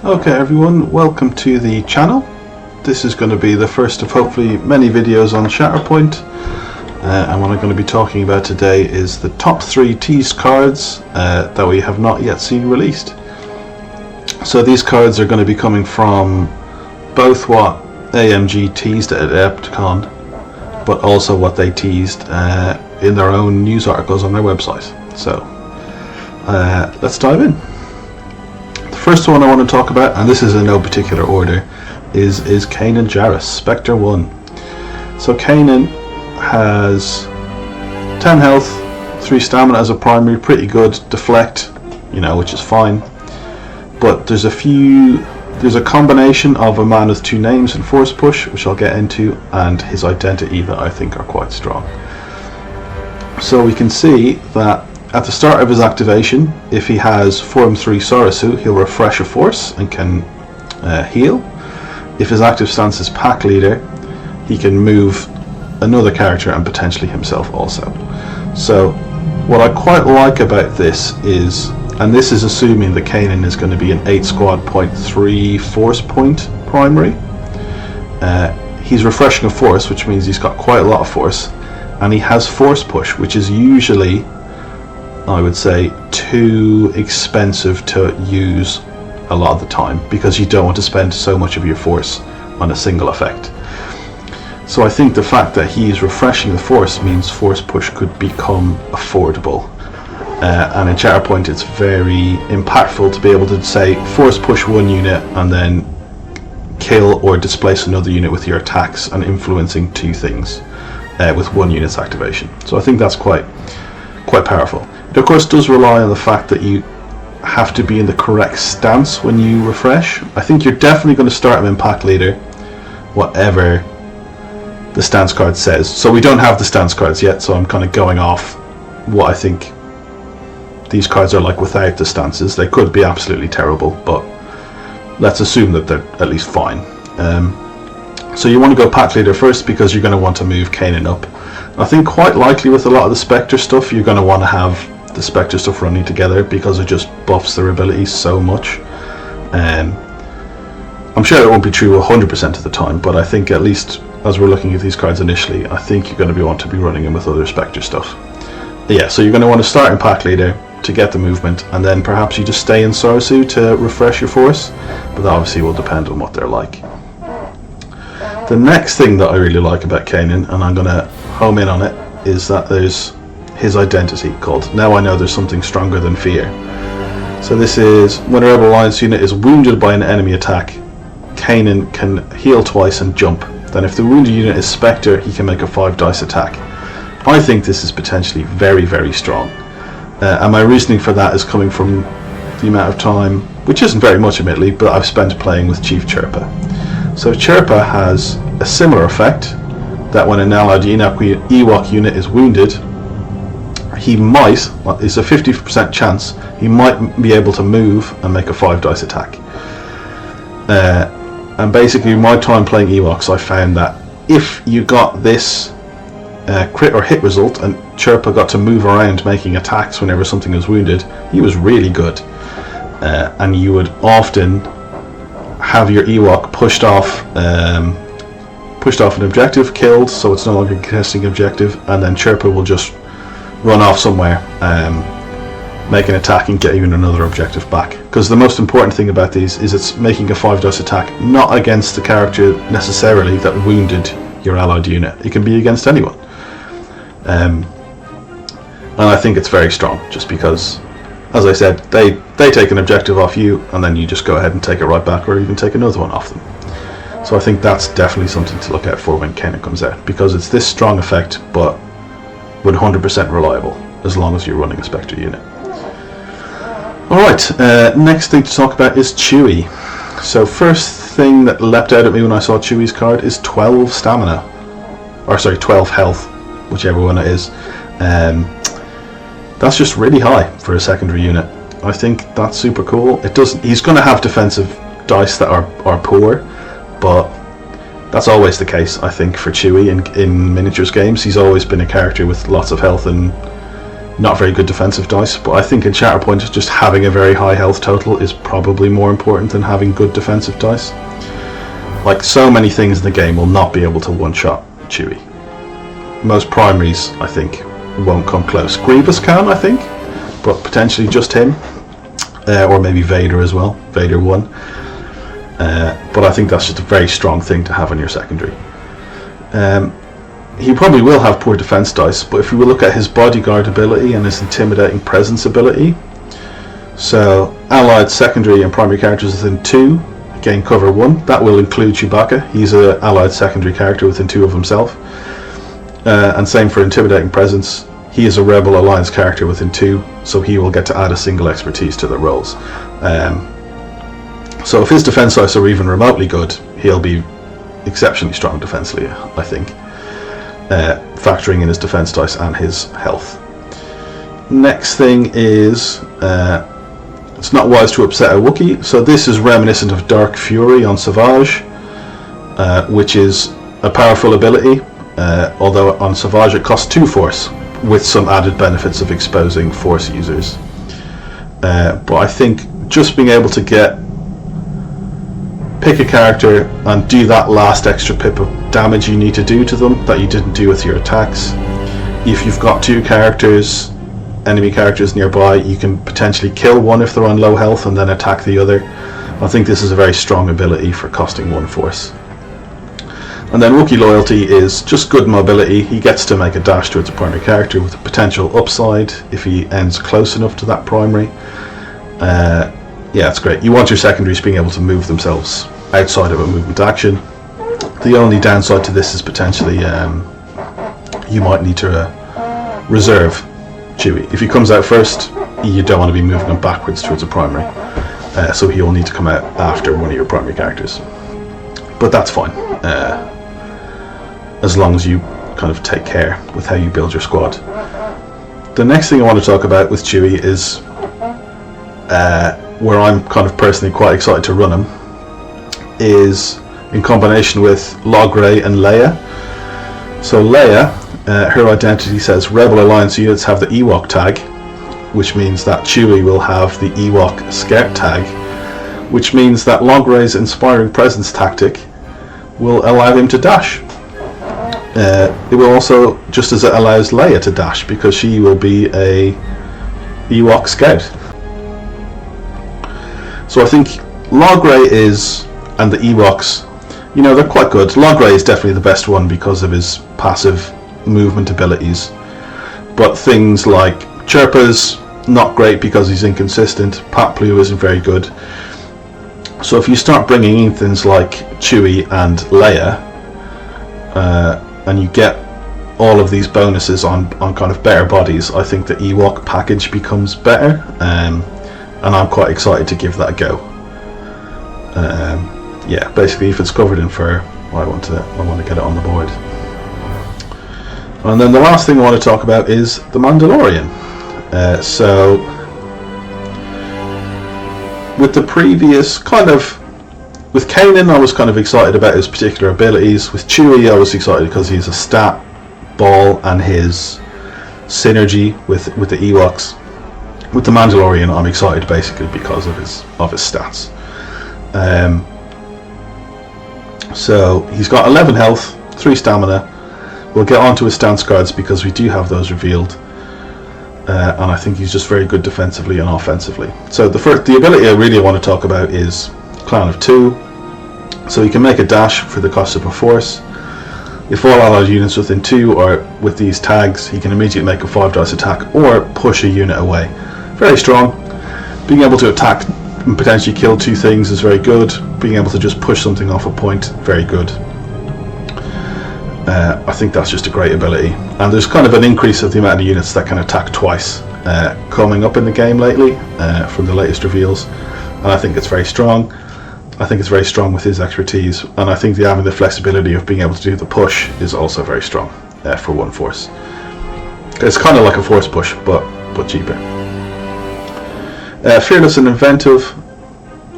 Okay everyone, welcome to the channel. This is going to be the first of hopefully many videos on Shatterpoint, and what I'm going to be talking about today is the top 3 teased cards that we have not yet seen released. So these cards are going to be coming from both what AMG teased at Adepticon, but also what they teased in their own news articles on their website. So let's dive in. The first one I want to talk about, and this is in no particular order, is Kanan Jarrus, Spectre 1. So Kanan has 10 health, 3 stamina as a primary, pretty good, deflect, which is fine. But there's a combination of a man with 2 names and force push, which I'll get into, and his identity that I think are quite strong. So we can see that at the start of his activation, if he has Form 3 Sarasu, he'll refresh a force and can heal. If his active stance is Pack Leader, he can move another character and potentially himself also. So what I quite like about this is, and this is assuming that Kanan is going to be an 8 squad point 3 force point primary, he's refreshing a force, which means he's got quite a lot of force, and he has force push, which is usually, I would say, too expensive to use a lot of the time, because you don't want to spend so much of your force on a single effect. So I think the fact that he's refreshing the force means force push could become affordable, and in Shatterpoint it's very impactful to be able to say force push one unit and then kill or displace another unit with your attacks and influencing 2 things with 1 unit's activation. So I think that's quite powerful. It of course does rely on the fact that you have to be in the correct stance when you refresh. I think you're definitely going to start him in Pack Leader, whatever the stance card says. So we don't have the stance cards yet, so I'm kind of going off what I think these cards are like without the stances. They could be absolutely terrible, but let's assume that they're at least fine. So you want to go Pack Leader first because you're going to want to move Kanan up. I think quite likely with a lot of the Spectre stuff you're going to want to have the Spectre stuff running together because it just buffs their abilities so much. I'm sure it won't be true 100% of the time, but I think at least as we're looking at these cards initially, I think you're going to want to be running them with other Spectre stuff. But yeah, so you're going to want to start in Pack Leader to get the movement, and then perhaps you just stay in Sarasu to refresh your force, but that obviously will depend on what they're like. The next thing that I really like about Kanan, and I'm going to home in on it, is that there's his identity called Now I Know There's Something Stronger Than Fear. So this is when a Rebel Alliance unit is wounded by an enemy attack, Kanan can heal twice and jump. Then if the wounded unit is Spectre, he can make a 5 dice attack. I think this is potentially very, very strong. And my reasoning for that is coming from the amount of time, which isn't very much admittedly, but I've spent playing with Chief Chirpa. So Chirpa has a similar effect, that when an allied Ewok unit is wounded, he might, it's a 50% chance, he might be able to move and make a 5 dice attack. And basically in my time playing Ewoks, I found that if you got this crit or hit result and Chirpa got to move around making attacks whenever something was wounded, he was really good. And you would often have your Ewok pushed off an objective, killed, so it's no longer a contesting objective, and then Chirpa will just run off somewhere, make an attack and get you another objective back. Because the most important thing about these is it's making a 5 dice attack, not against the character necessarily that wounded your allied unit. It can be against anyone. And I think it's very strong, just because, as I said, they take an objective off you, and then you just go ahead and take it right back, or even take another one off them. So I think that's definitely something to look out for when Kanan comes out, because it's this strong effect, but 100% reliable, as long as you're running a Spectre unit. Alright, next thing to talk about is Chewie. So first thing that leapt out at me when I saw Chewie's card is 12 stamina. Or sorry, 12 health, whichever one it is. That's just really high for a secondary unit. I think that's super cool. He's going to have defensive dice that are poor, but that's always the case, I think, for Chewie in miniatures games. He's always been a character with lots of health and not very good defensive dice, but I think in Shatterpoint just having a very high health total is probably more important than having good defensive dice. Like, so many things in the game will not be able to one-shot Chewie. Most primaries, I think, won't come close. Grievous can, I think, but potentially just him, or maybe Vader as well, Vader 1. But I think that's just a very strong thing to have on your secondary. He probably will have poor defense dice, but if we look at his bodyguard ability and his intimidating presence ability, so allied secondary and primary characters within 2 gain cover 1. That will include Chewbacca. He's an allied secondary character within 2 of himself. And same for intimidating presence. He is a Rebel Alliance character within 2, so he will get to add a single expertise to the rolls. So if his defense dice are even remotely good, he'll be exceptionally strong defensively, I think. Factoring in his defense dice and his health. Next thing is, it's not wise to upset a Wookiee. So this is reminiscent of Dark Fury on Savage, which is a powerful ability, although on Savage it costs 2 Force, with some added benefits of exposing Force users. But I think just being able to pick a character and do that last extra pip of damage you need to do to them that you didn't do with your attacks. If you've got 2 enemy characters nearby, you can potentially kill one if they're on low health and then attack the other. I think this is a very strong ability for costing 1 Force. And then Wookiee Loyalty is just good mobility. He gets to make a dash towards a primary character with a potential upside if he ends close enough to that primary. Yeah, it's great. You want your secondaries being able to move themselves outside of a movement action. The only downside to this is potentially you might need to reserve Chewie. If he comes out first, you don't want to be moving him backwards towards a primary. So he'll need to come out after one of your primary characters. But that's fine. As long as you kind of take care with how you build your squad. The next thing I want to talk about with Chewie is where I'm kind of personally quite excited to run him, is in combination with Logray and Leia. So Leia, her identity says Rebel Alliance units have the Ewok tag, which means that Chewie will have the Ewok Scout tag, which means that Logray's Inspiring Presence tactic will allow him to dash. It will also, just as it allows Leia to dash, because she will be a Ewok Scout. So I think Logray and the Ewoks, you know, they're quite good. Logray is definitely the best one because of his passive movement abilities. But things like Chirpa's not great because he's inconsistent. Pat Blue isn't very good. So if you start bringing in things like Chewie and Leia, and you get all of these bonuses on kind of better bodies, I think the Ewok package becomes better. And I'm quite excited to give that a go. Yeah, basically, if it's covered in fur, I want to get it on the board. And then the last thing I want to talk about is the Mandalorian. So, with the previous with Kanan, I was kind of excited about his particular abilities. With Chewie, I was excited because he's a stat ball and his synergy with the Ewoks. With the Mandalorian, I'm excited basically because of his stats. So he's got 11 health, 3 stamina. We'll get onto his stance cards because we do have those revealed, and I think he's just very good defensively and offensively. So the ability I really want to talk about is Clan of 2. So he can make a dash for the cost of a Force. If all allied units within 2 are with these tags, he can immediately make a 5 dice attack or push a unit away. Very strong. Being able to attack and potentially kill 2 things is very good. Being able to just push something off a point, very good. I think that's just a great ability. And there's kind of an increase of the amount of units that can attack twice coming up in the game lately from the latest reveals. And I think it's very strong. I think it's very strong with his expertise. And I think having the flexibility of being able to do the push is also very strong for 1 Force. It's kind of like a Force push, but cheaper. Fearless and Inventive,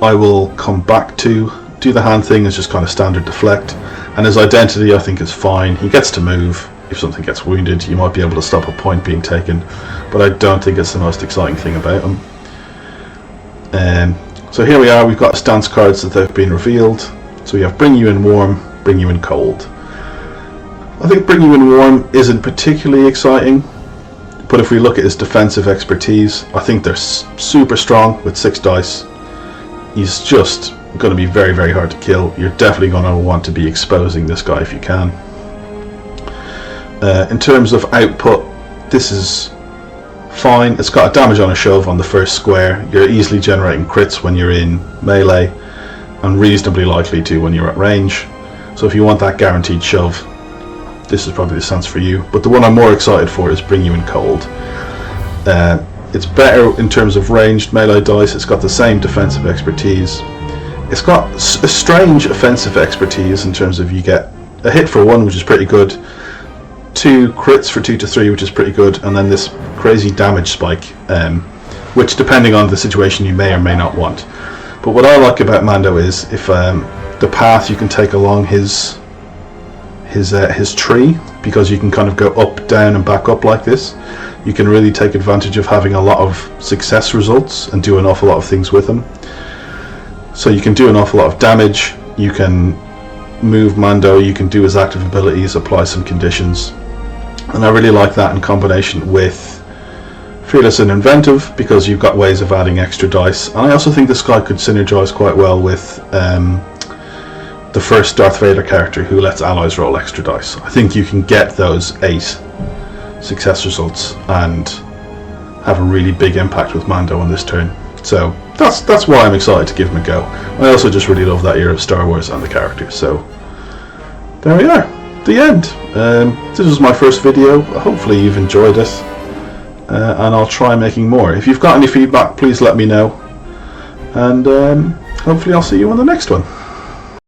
I will come back to. Do the hand thing is just kind of standard deflect, and his identity I think is fine. He gets to move, if something gets wounded, you might be able to stop a point being taken, but I don't think it's the most exciting thing about them. So here we are, we've got stance cards that have been revealed. So we have Bring You In Warm, Bring You In Cold. I think Bring You In Warm isn't particularly exciting, but if we look at his defensive expertise, I think they're super strong with 6 dice. He's just going to be very, very hard to kill. You're definitely going to want to be exposing this guy if you can. In terms of output, this is fine. It's got a damage on a shove on the first square. You're easily generating crits when you're in melee, and reasonably likely to when you're at range. So if you want that guaranteed shove, this is probably the sense for you. But the one I'm more excited for is Bring You In Cold. It's better in terms of ranged melee dice. It's got the same defensive expertise. It's got a strange offensive expertise in terms of you get a hit for 1, which is pretty good, 2 crits for 2 to 3, which is pretty good, and then this crazy damage spike, which depending on the situation you may or may not want. But what I like about Mando is if the path you can take along his tree, because you can kind of go up, down and back up like this, you can really take advantage of having a lot of success results and do an awful lot of things with them. So you can do an awful lot of damage, you can move Mando, you can do his active abilities, apply some conditions, and I really like that in combination with Fearless and Inventive, because you've got ways of adding extra dice. And I also think this guy could synergize quite well with the first Darth Vader character, who lets allies roll extra dice. I think you can get those 8 success results and have a really big impact with Mando on this turn. So that's why I'm excited to give him a go. I also just really love that era of Star Wars and the characters. So there we are, the end. This was my first video. Hopefully you've enjoyed it, and I'll try making more. If you've got any feedback, please let me know, and hopefully I'll see you on the next one.